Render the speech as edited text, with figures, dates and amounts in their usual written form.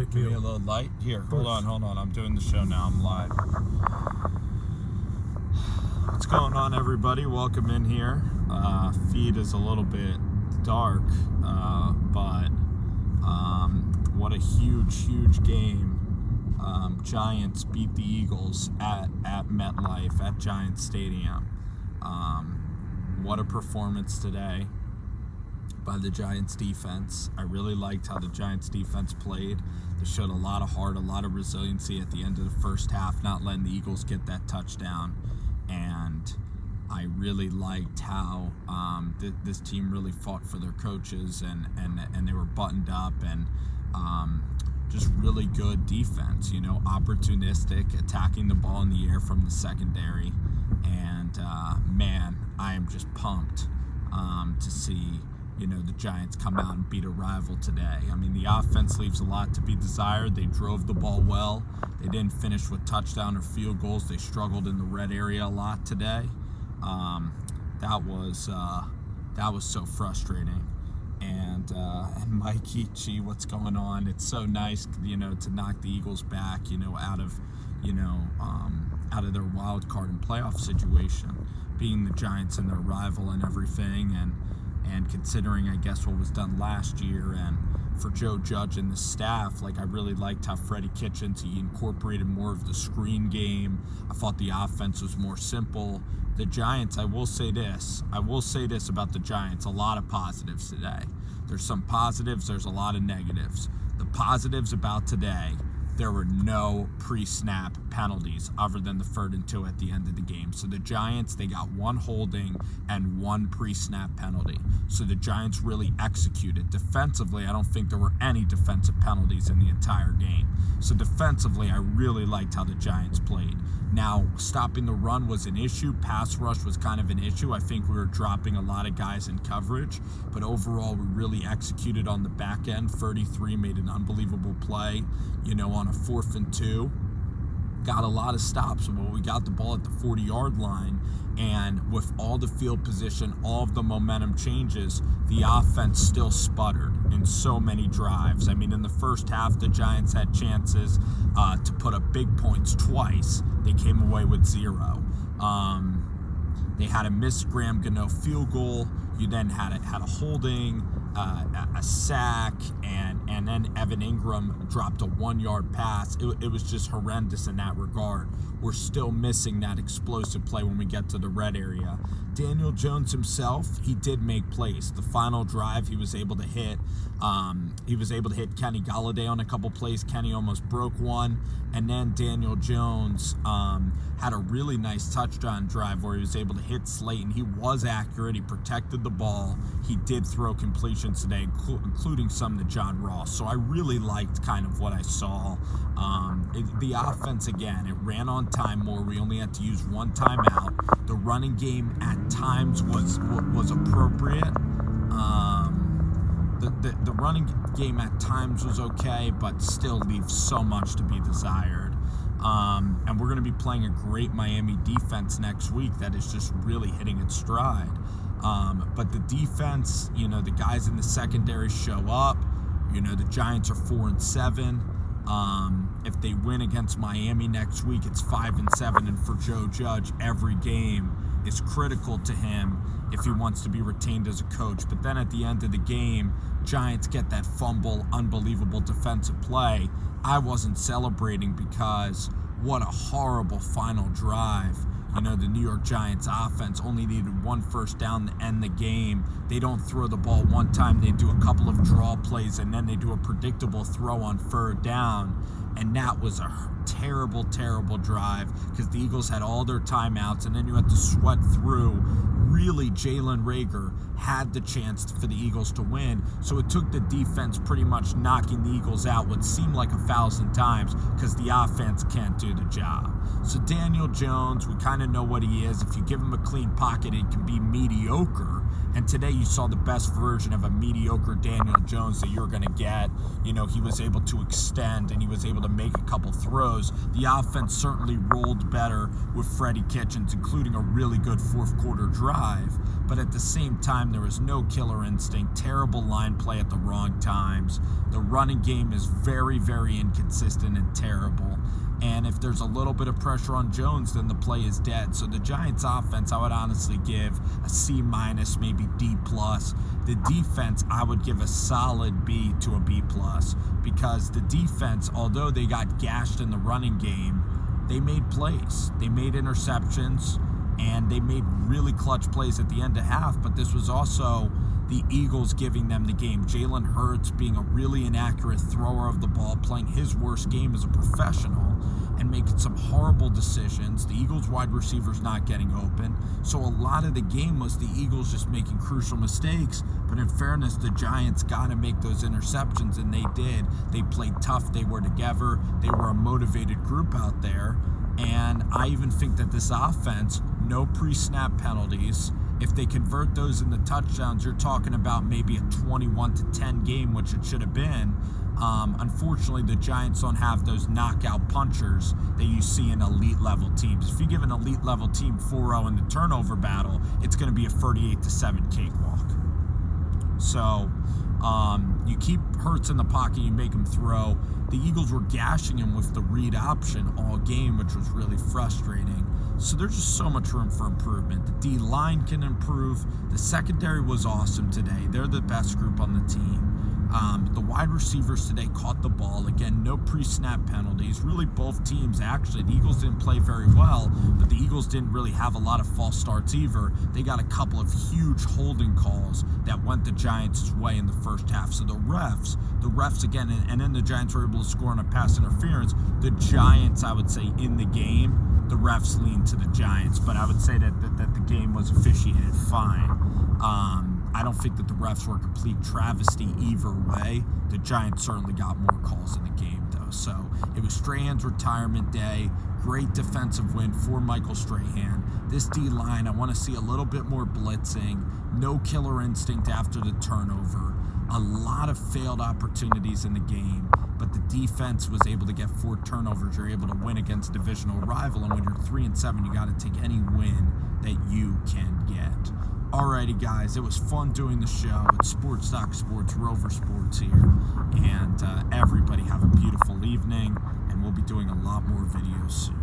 Thank Give you. me a little light. Here, hold on. I'm doing the show now. I'm live. What's going on, everybody? Welcome in here. Feed is a little bit dark, but what a huge game. Giants beat the Eagles at MetLife, at Giants Stadium. What a performance today by the Giants defense. I really liked how the Giants defense played. They showed a lot of heart, a lot of resiliency at the end of the first half, not letting the Eagles get that touchdown. And I really liked how this team really fought for their coaches, and they were buttoned up, and just really good defense, opportunistic, attacking the ball in the air from the secondary. And man, I am just pumped to see the Giants come out and beat a rival today. I mean, the offense leaves a lot to be desired. They drove the ball well. They didn't finish with touchdown or field goals. They struggled in the red area a lot today. That was so frustrating. And Mikey, gee, what's going on? It's so nice, to knock the Eagles back, out of their wild card and playoff situation, being the Giants and their rival and everything, and considering, I guess, what was done last year, and for Joe Judge and the staff, I really liked how Freddie Kitchens, he incorporated more of the screen game. I thought the offense was more simple. The Giants, I will say this about the Giants, a lot of positives today. There's some positives, there's a lot of negatives. The positives about today, there were no pre-snap penalties other than the 3rd and 2 at the end of the game. So the Giants, they got one holding and one pre-snap penalty. So the Giants really executed. Defensively, I don't think there were any defensive penalties in the entire game. So defensively, I really liked how the Giants played. Now, stopping the run was an issue. Pass rush was kind of an issue. I think we were dropping a lot of guys in coverage. But overall, we really executed on the back end. 33 made an unbelievable play, on a 4th and 2. Got a lot of stops, but we got the ball at the 40-yard line, and with all the field position, all of the momentum changes, the offense still sputtered in so many drives. I mean, in the first half, the Giants had chances to put up big points twice. They came away with 0. They had a missed Graham Gano field goal. You then had a holding, a sack, and then Evan Ingram dropped a 1-yard pass. It was just horrendous in that regard. We're still missing that explosive play when we get to the red area. Daniel Jones himself, he did make plays. The final drive, he was able to hit Kenny Golladay on a couple plays. Kenny almost broke one. And then Daniel Jones had a really nice touchdown drive where he was able to hit Slayton. He was accurate. He protected the ball. He did throw completions today, including some to John Ross. So I really liked kind of what I saw. The offense, again, it ran on time more. We only had to use one timeout. The running game at times was appropriate. The running game at times was okay, but still leaves so much to be desired. And we're going to be playing a great Miami defense next week that is just really hitting its stride. But the defense, the guys in the secondary show up. The Giants are 4-7. If they win against Miami next week, it's 5-7. And for Joe Judge, every game is critical to him if he wants to be retained as a coach. But then at the end of the game, Giants get that fumble, unbelievable defensive play. I wasn't celebrating because what a horrible final drive. The New York Giants offense only needed one first down to end the game. They don't throw the ball one time. They do a couple of draw plays, and then they do a predictable throw on 3rd down. And that was a terrible drive because the Eagles had all their timeouts, and then you had to sweat through. Really, Jalen Reagor had the chance for the Eagles to win, so it took the defense pretty much knocking the Eagles out what seemed like 1,000 times because the offense can't do the job. So Daniel Jones, we kind of know what he is. If you give him a clean pocket, it can be mediocre. And today you saw the best version of a mediocre Daniel Jones that you're going to get. He was able to extend and he was able to make a couple throws. The offense certainly rolled better with Freddie Kitchens, including a really good 4th quarter drive. but at the same time, there was no killer instinct, terrible line play at the wrong times. The running game is very, very inconsistent and terrible. And if there's a little bit of pressure on Jones, then the play is dead. So the Giants offense, I would honestly give a C-, maybe D+. The defense, I would give a solid B to a B+, because the defense, although they got gashed in the running game, they made plays. They made interceptions, and they made really clutch plays at the end of half, but this was also the Eagles giving them the game. Jalen Hurts being a really inaccurate thrower of the ball, playing his worst game as a professional, and making some horrible decisions. The Eagles wide receivers not getting open. So a lot of the game was the Eagles just making crucial mistakes. But in fairness, the Giants got to make those interceptions, and they did. They played tough. They were together. They were a motivated group out there. And I even think that this offense, no pre-snap penalties. If they convert those into touchdowns, you're talking about maybe a 21-10 game, which it should have been. Unfortunately, the Giants don't have those knockout punchers that you see in elite level teams. If you give an elite level team 4-0 in the turnover battle, it's going to be a 38-7 cakewalk. So you keep Hurts in the pocket, you make him throw. The Eagles were gashing him with the read option all game, which was really frustrating. So there's just so much room for improvement. The D-line can improve. The secondary was awesome today. They're the best group on the team. The wide receivers today caught the ball. Again, no pre-snap penalties. Really, both teams, actually, the Eagles didn't play very well, but the Eagles didn't really have a lot of false starts either. They got a couple of huge holding calls that went the Giants' way in the first half. So the refs again, and then the Giants were able to score on a pass interference. The Giants, I would say, in the game, the refs leaned to the Giants, but I would say that the game was officiated fine. I don't think that the refs were a complete travesty either way. The Giants certainly got more calls in the game, though. So it was Strahan's retirement day. Great defensive win for Michael Strahan. This D-line, I want to see a little bit more blitzing. No killer instinct after the turnover. A lot of failed opportunities in the game, but the defense was able to get 4 turnovers. You're able to win against a divisional rival, and when you're 3-7, you got to take any win that you can get. Alrighty, guys, it was fun doing the show. It's Sports Doc Sports, Rover Sports here, and everybody have a beautiful evening, and we'll be doing a lot more videos soon.